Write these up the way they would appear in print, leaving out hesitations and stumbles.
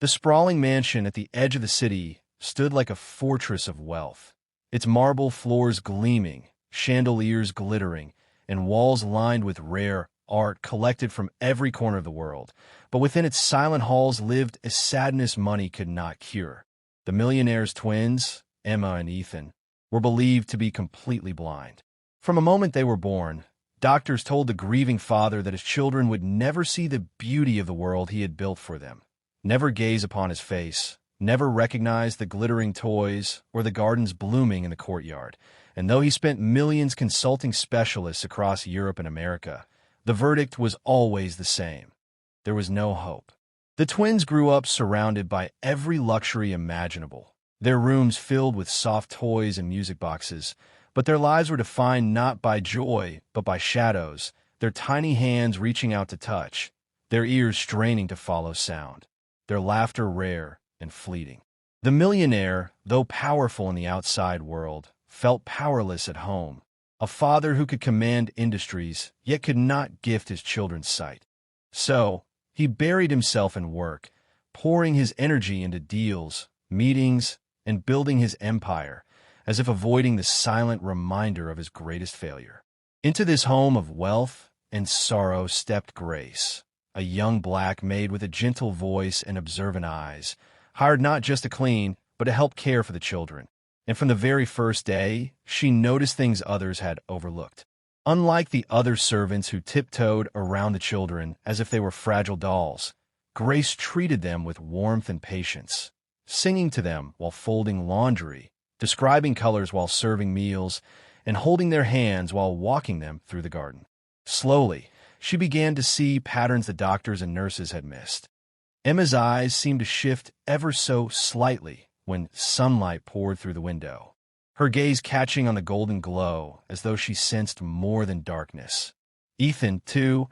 The sprawling mansion at the edge of the city stood like a fortress of wealth, its marble floors gleaming, chandeliers glittering, and walls lined with rare art collected from every corner of the world. But within its silent halls lived a sadness money could not cure. The Millionaire's twins, Emma and Ethan, were believed to be completely blind. From the moment they were born, doctors told the grieving father that his children would never see the beauty of the world he had built for them, never gaze upon his face, never recognize the glittering toys or the gardens blooming in the courtyard. And though he spent millions consulting specialists across Europe and America, the verdict was always the same. There was no hope. The twins grew up surrounded by every luxury imaginable, their rooms filled with soft toys and music boxes, but their lives were defined not by joy, but by shadows, their tiny hands reaching out to touch, their ears straining to follow sound, their laughter rare and fleeting. The millionaire, though powerful in the outside world, felt powerless at home, a father who could command industries, yet could not gift his children sight. So, he buried himself in work, pouring his energy into deals, meetings, and building his empire, as if avoiding the silent reminder of his greatest failure. Into this home of wealth and sorrow stepped Grace, a young black maid with a gentle voice and observant eyes, hired not just to clean, but to help care for the children. And from the very first day, she noticed things others had overlooked. Unlike the other servants who tiptoed around the children as if they were fragile dolls, Grace treated them with warmth and patience, singing to them while folding laundry, describing colors while serving meals, and holding their hands while walking them through the garden. Slowly, she began to see patterns the doctors and nurses had missed. Emma's eyes seemed to shift ever so slightly when sunlight poured through the window, her gaze catching on the golden glow as though she sensed more than darkness. Ethan, too,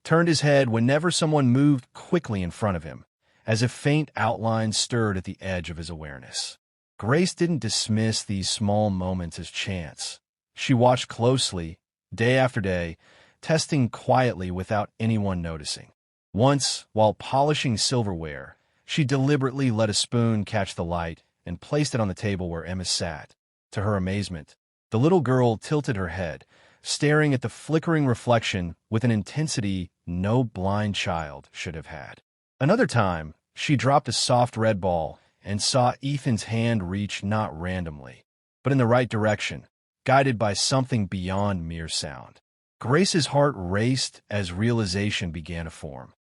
turned his head whenever someone moved quickly in front of him, as if faint outlines stirred at the edge of his awareness. Grace didn't dismiss these small moments as chance. She watched closely, day after day, testing quietly without anyone noticing. Once, while polishing silverware, she deliberately let a spoon catch the light and placed it on the table where Emma sat. To her amazement, the little girl tilted her head, staring at the flickering reflection with an intensity no blind child should have had. Another time, she dropped a soft red ball and saw Ethan's hand reach not randomly, but in the right direction, guided by something beyond mere sound. Grace's heart raced as realization began to form.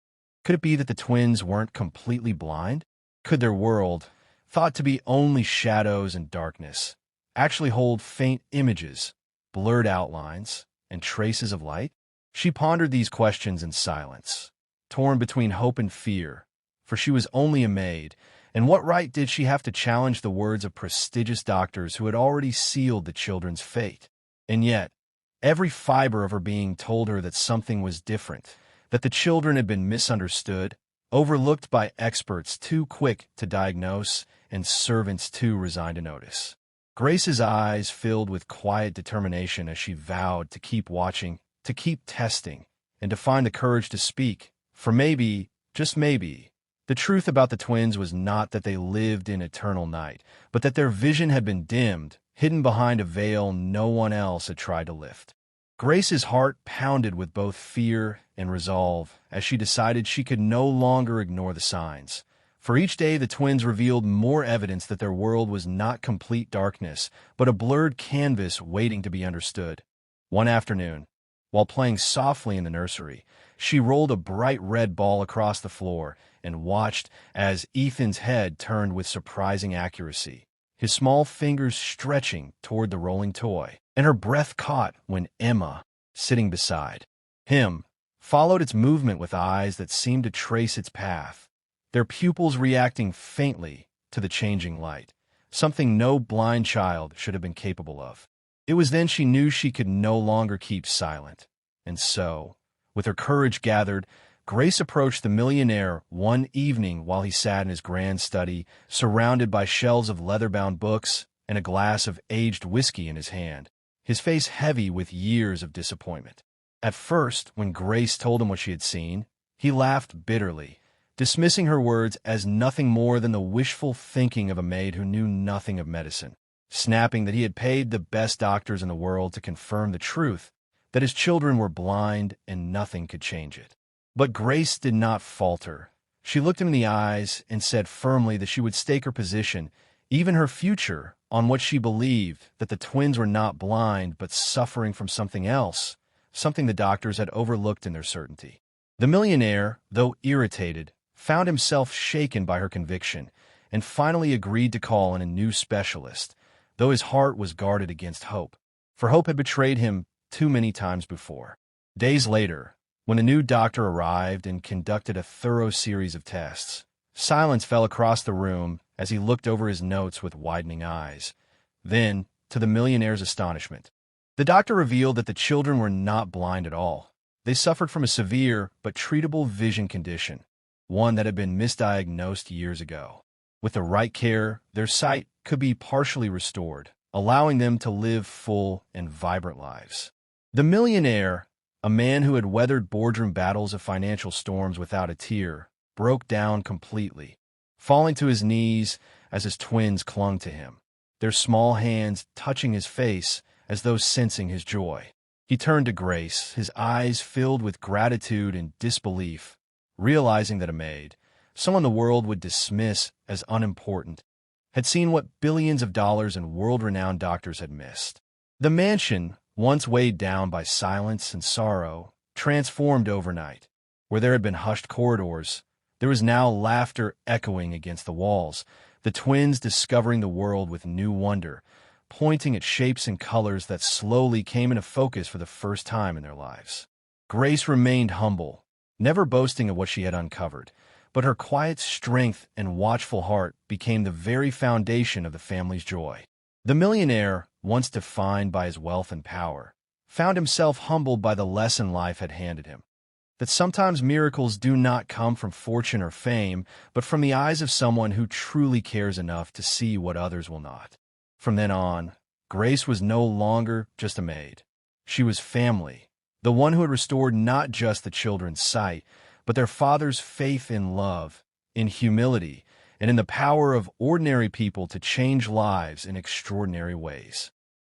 Could it be that the twins weren't completely blind? Could their world, thought to be only shadows and darkness, actually hold faint images, blurred outlines, and traces of light? She pondered these questions in silence, torn between hope and fear, for she was only a maid, and what right did she have to challenge the words of prestigious doctors who had already sealed the children's fate? And yet, every fiber of her being told her that something was different, that the children had been misunderstood, overlooked by experts too quick to diagnose and servants too resigned to notice. Grace's eyes filled with quiet determination as she vowed to keep watching, to keep testing, and to find the courage to speak. For maybe, just maybe, the truth about the twins was not that they lived in eternal night, but that their vision had been dimmed, hidden behind a veil no one else had tried to lift. Grace's heart pounded with both fear and resolve as she decided she could no longer ignore the signs. For each day the twins revealed more evidence that their world was not complete darkness, but a blurred canvas waiting to be understood. One afternoon, while playing softly in the nursery, she rolled a bright red ball across the floor and watched as Ethan's head turned with surprising accuracy, his small fingers stretching toward the rolling toy, and her breath caught when Emma, sitting beside him, followed its movement with eyes that seemed to trace its path, their pupils reacting faintly to the changing light, something no blind child should have been capable of. It was then she knew she could no longer keep silent, and so, with her courage gathered, Grace approached the millionaire one evening while he sat in his grand study, surrounded by shelves of leather-bound books and a glass of aged whiskey in his hand, his face heavy with years of disappointment. At first, when Grace told him what she had seen, he laughed bitterly, dismissing her words as nothing more than the wishful thinking of a maid who knew nothing of medicine, snapping that he had paid the best doctors in the world to confirm the truth, that his children were blind and nothing could change it. But Grace did not falter. She looked him in the eyes and said firmly that she would stake her position, even her future, on what she believed, that the twins were not blind but suffering from something else, something the doctors had overlooked in their certainty. The millionaire, though irritated, found himself shaken by her conviction, and finally agreed to call in a new specialist, though his heart was guarded against hope, for hope had betrayed him too many times before. Days later, when a new doctor arrived and conducted a thorough series of tests, silence fell across the room as he looked over his notes with widening eyes. Then, to the millionaire's astonishment, the doctor revealed that the children were not blind at all. They suffered from a severe but treatable vision condition, one that had been misdiagnosed years ago. With the right care, their sight could be partially restored, allowing them to live full and vibrant lives. The millionaire, a man who had weathered boardroom battles of financial storms without a tear, broke down completely, falling to his knees as his twins clung to him, their small hands touching his face as though sensing his joy. He turned to Grace, his eyes filled with gratitude and disbelief, realizing that a maid, someone the world would dismiss as unimportant, had seen what billions of dollars and world-renowned doctors had missed. The mansion, once weighed down by silence and sorrow, transformed overnight. Where there had been hushed corridors, there was now laughter echoing against the walls, the twins discovering the world with new wonder, pointing at shapes and colors that slowly came into focus for the first time in their lives. Grace remained humble, never boasting of what she had uncovered, but her quiet strength and watchful heart became the very foundation of the family's joy. The millionaire, once defined by his wealth and power, found himself humbled by the lesson life had handed him, that sometimes miracles do not come from fortune or fame, but from the eyes of someone who truly cares enough to see what others will not. From then on, Grace was no longer just a maid. She was family, the one who had restored not just the children's sight, but their father's faith in love, in humility, and in the power of ordinary people to change lives in extraordinary ways.